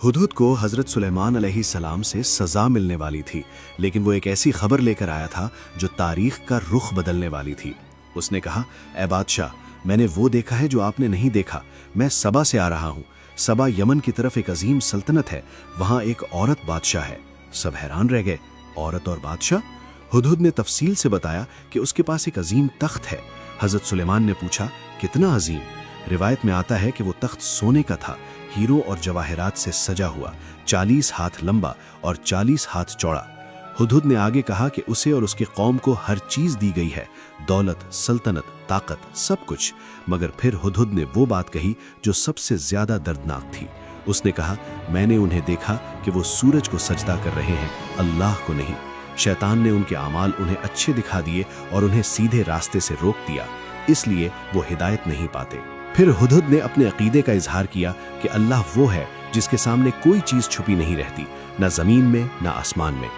हुदहुद को हज़रत सुलेमान अलैहिस्सलाम से सज़ा मिलने वाली थी, लेकिन वो एक ऐसी खबर लेकर आया था जो तारीख का रुख बदलने वाली थी। उसने कहा, ए बादशाह, मैंने वो देखा है जो आपने नहीं देखा। मैं सबा से आ रहा हूँ। सबा यमन की तरफ एक अजीम सल्तनत है, वहाँ एक औरत बादशाह है। सब हैरान रह गए, औरत और बादशाह? हुदहुद ने तफसील से बताया कि उसके पास एक अजीम तख्त है। हज़रत सुलेमान ने पूछा, कितना अजीम? रिवायत में आता है कि वो तख्त सोने का था, हीरो और जवाहरात से सजा हुआ, 40 हाथ लंबा और 40 हाथ चौड़ा। हुदहुद ने आगे कहा कि उसे और उसके कौम को हर चीज दी गई है, दौलत, सल्तनत, ताकत, सब कुछ। मगर फिर हुदहुद ने वो बात कही जो सबसे ज्यादा दर्दनाक थी। उसने कहा, मैंने उन्हें देखा कि वो सूरज को सजदा कर रहे हैं, अल्लाह को नहीं। शैतान ने उनके अमाल उन्हें अच्छे दिखा दिए और उन्हें सीधे रास्ते से रोक दिया, इसलिए वो हिदायत नहीं पाते। फिर हुदहुद ने अपने अकीदे का इजहार किया कि अल्लाह वो है जिसके सामने कोई चीज छुपी नहीं रहती, न जमीन में न आसमान में।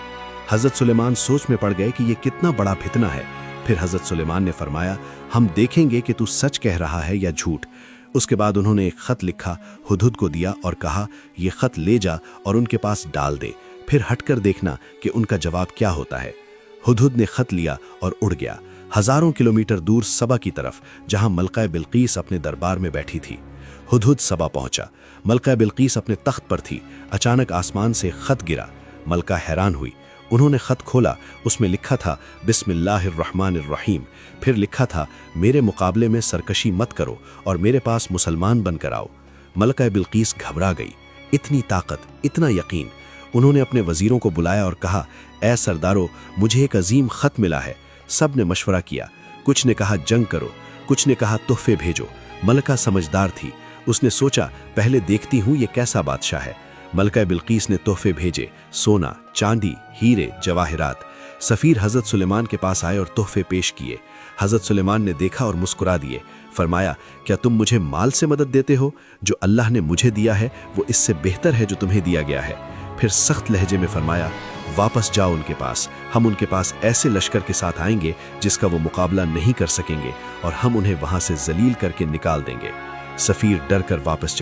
हजरत सुलेमान सोच में पड़ गए कि ये कितना बड़ा फितना है। फिर हजरत सुलेमान ने फरमाया, हम देखेंगे कि तू सच कह रहा है या झूठ। उसके बाद उन्होंने एक खत लिखा, हुदहुद को दिया और कहा, ये खत ले जा और उनके पास डाल दे, फिर हटकर देखना कि उनका जवाब क्या होता है। हुदहुद ने खत लिया और उड़ गया, हजारों किलोमीटर दूर सबा की तरफ, जहां मलका बिल्कीस अपने दरबार में बैठी थी। हुदहुद सबा पहुंचा। मलका बिल्कीस अपने तख्त पर थी। अचानक आसमान से खत गिरा। मलका हैरान हुई। उन्होंने खत खोला। उसमें लिखा था, बिस्मिल्लाहिर्रहमानिर्रहीम। फिर लिखा था, मेरे मुकाबले में सरकशी मत करो और मेरे पास मुसलमान बनकर आओ। मलका बिल्कीस घबरा गई। इतनी ताकत, इतना यकीन। उन्होंने अपने वजीरों को बुलाया और कहा, ए सरदारो, मुझे एक अजीम खत मिला है। सब ने मशवरा किया। कुछ ने कहा जंग करो, कुछ ने कहा तोहफे भेजो। मलका समझदार थी। उसने सोचा, पहले देखती हूँ ये कैसा बादशाह है। मलका बिल्कीस ने तोहफे भेजे, सोना, चांदी, हीरे, जवाहरात। सफीर हजरत सुलेमान के पास आए और तोहफे पेश किए। हजरत सुलेमान ने देखा और मुस्कुरा दिए। फरमाया, क्या तुम मुझे माल से मदद देते हो? जो अल्लाह ने मुझे दिया है वो इससे बेहतर है जो तुम्हें दिया गया है। फिर सख्त लहजे में फरमाया, वापस जाओ उनके पास। हम उनके पास ऐसे लश्कर के साथ आएंगे जिसका वो मुकाबला नहीं कर सकेंगे और हम उन्हें वहां से जलील करके निकाल देंगे। सफीर डर कर वापस